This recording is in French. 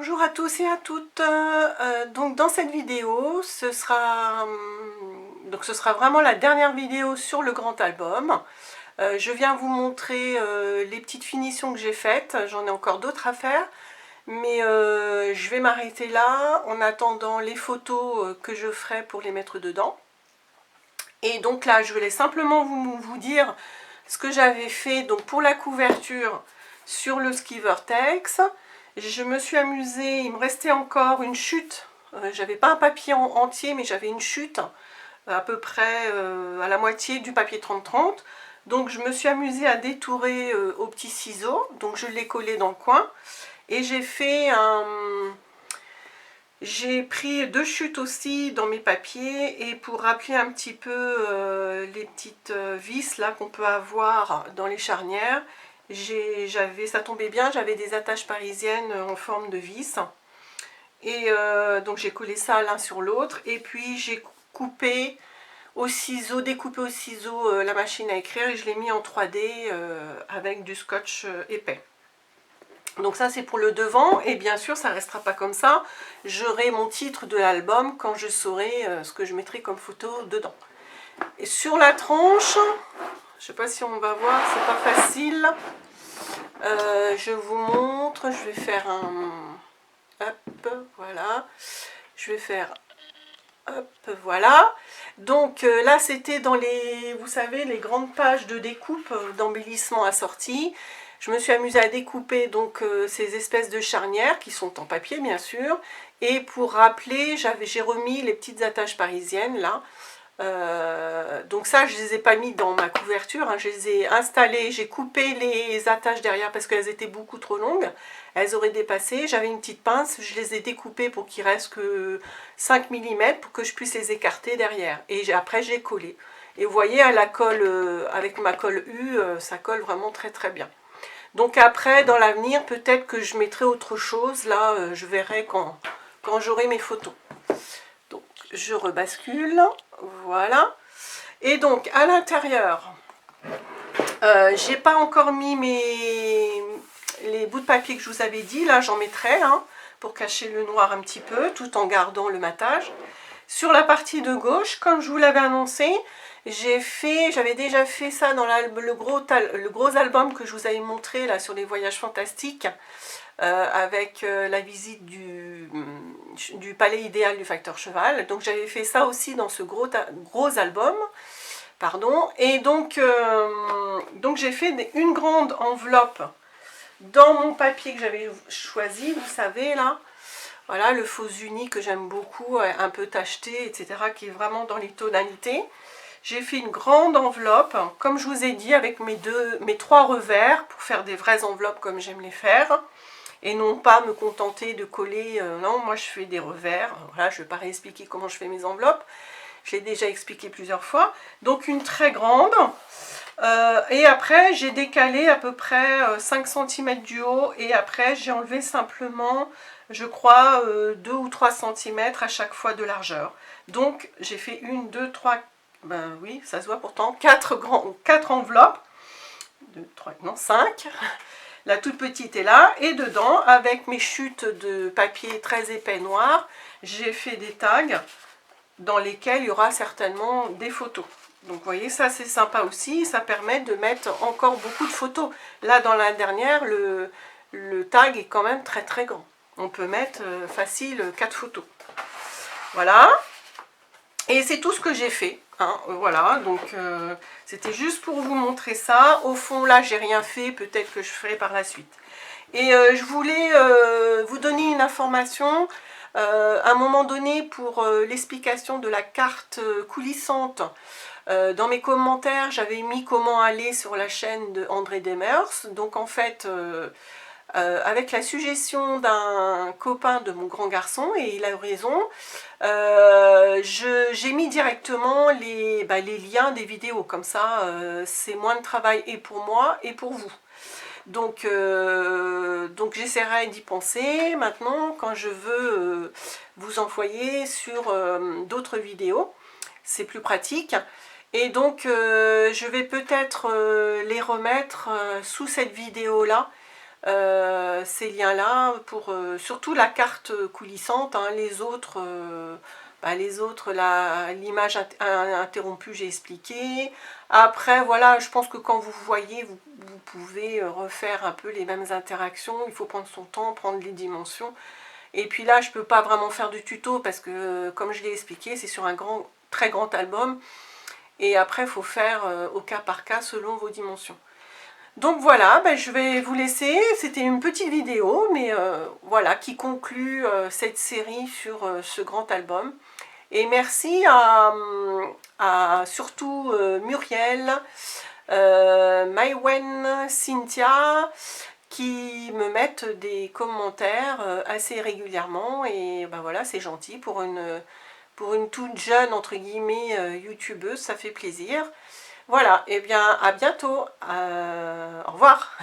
Bonjour à tous et à toutes. Donc dans cette vidéo, ce sera vraiment la dernière vidéo sur le grand album. Je viens vous montrer les petites finitions que j'ai faites. J'en ai encore d'autres à faire, mais je vais m'arrêter là en attendant les photos que je ferai pour les mettre dedans. Et donc là, je voulais simplement vous dire ce que j'avais fait donc pour la couverture sur le ski Vertex. Je me suis amusée, il me restait encore une chute. J'avais pas un papier entier, mais j'avais une chute à peu près à la moitié du papier 30-30. Donc je me suis amusée à détourer au petit ciseau. Donc je l'ai collé dans le coin. Et j'ai fait un... J'ai pris deux chutes aussi dans mes papiers, et pour rappeler un petit peu les petites vis là qu'on peut avoir dans les charnières, ça tombait bien, j'avais des attaches parisiennes en forme de vis, et donc j'ai collé ça l'un sur l'autre, et puis j'ai coupé au ciseau, découpé au ciseau la machine à écrire, et je l'ai mis en 3D avec du scotch épais. Donc ça c'est pour le devant, et bien sûr ça ne restera pas comme ça. J'aurai mon titre de l'album quand je saurai ce que je mettrai comme photo dedans. Et sur la tranche, je ne sais pas si on va voir, c'est pas facile. Je vous montre, je vais faire un... Hop, voilà. Je vais faire... Hop, voilà. Donc là c'était dans les, vous savez, les grandes pages de découpe d'embellissement assorti. Je me suis amusée à découper donc ces espèces de charnières qui sont en papier bien sûr. Et pour rappeler, j'ai remis les petites attaches parisiennes là. Donc ça, je ne les ai pas mis dans ma couverture, hein. Je les ai installées, j'ai coupé les attaches derrière parce qu'elles étaient beaucoup trop longues. Elles auraient dépassé. J'avais une petite pince, je les ai découpées pour qu'il reste que 5 mm pour que je puisse les écarter derrière. Et après, j'ai collé. Et vous voyez, à la colle, avec ma colle U, ça colle vraiment très très bien. Donc après, dans l'avenir, peut-être que je mettrai autre chose. Là, je verrai quand j'aurai mes photos. Donc, je rebascule. Voilà. Et donc, à l'intérieur, j'ai pas encore mis les bouts de papier que je vous avais dit. Là, j'en mettrai, hein, pour cacher le noir un petit peu, tout en gardant le matage. Sur la partie de gauche, comme je vous l'avais annoncé, j'avais déjà fait ça dans le gros album que je vous avais montré là sur les voyages fantastiques, avec la visite du palais idéal du facteur cheval. Donc j'avais fait ça aussi dans ce gros album, pardon. Et donc j'ai fait une grande enveloppe dans mon papier que j'avais choisi, vous savez là. Voilà, le faux uni que j'aime beaucoup, un peu tacheté, etc., qui est vraiment dans les tonalités. J'ai fait une grande enveloppe, comme je vous ai dit, avec mes 3 revers, pour faire des vraies enveloppes comme j'aime les faire. Et non pas me contenter de coller, non, moi je fais des revers. Voilà, je ne vais pas réexpliquer comment je fais mes enveloppes. Je l'ai déjà expliqué plusieurs fois. Donc une très grande. Et après, j'ai décalé à peu près 5 cm du haut. Et après, j'ai enlevé simplement, je crois, 2 ou 3 cm à chaque fois de largeur. Donc, j'ai fait 1, 2, 3, ben oui, ça se voit pourtant, 4 enveloppes. 2, 3, non, 5. La toute petite est là. Et dedans, avec mes chutes de papier très épais noir, j'ai fait des tags dans lesquels il y aura certainement des photos. Donc vous voyez, ça c'est sympa aussi, ça permet de mettre encore beaucoup de photos. Là dans la dernière, le tag est quand même très très grand. On peut mettre facile 4 photos. Voilà. Et c'est tout ce que j'ai fait, hein. Voilà, donc c'était juste pour vous montrer ça. Au fond là, j'ai rien fait, peut-être que je ferai par la suite. Et je voulais vous donner une information. À un moment donné, pour l'explication de la carte coulissante, dans mes commentaires, j'avais mis comment aller sur la chaîne de André Demers. Donc en fait, avec la suggestion d'un copain de mon grand garçon, et il a eu raison, j'ai mis directement les liens des vidéos. Comme ça, c'est moins de travail et pour moi et pour vous. Donc j'essaierai d'y penser maintenant quand je veux vous envoyer sur d'autres vidéos. C'est plus pratique. Et donc je vais peut-être les remettre sous cette vidéo là, ces liens-là, pour surtout la carte coulissante, hein, les autres, l'image interrompue, j'ai expliqué. Après, voilà, je pense que quand vous voyez, vous pouvez refaire un peu les mêmes interactions. Il faut prendre son temps, prendre les dimensions. Et puis là, je ne peux pas vraiment faire de tuto parce que, comme je l'ai expliqué, c'est sur un très grand album. Et après, il faut faire au cas par cas selon vos dimensions. Donc voilà, ben, je vais vous laisser. C'était une petite vidéo, mais voilà, qui conclut cette série sur ce grand album. Et merci à surtout Muriel, Maïwen, Cynthia, qui me mettent des commentaires assez régulièrement. Et ben voilà, c'est gentil pour une toute jeune, entre guillemets, youtubeuse, ça fait plaisir. Voilà, et bien à bientôt. Au revoir.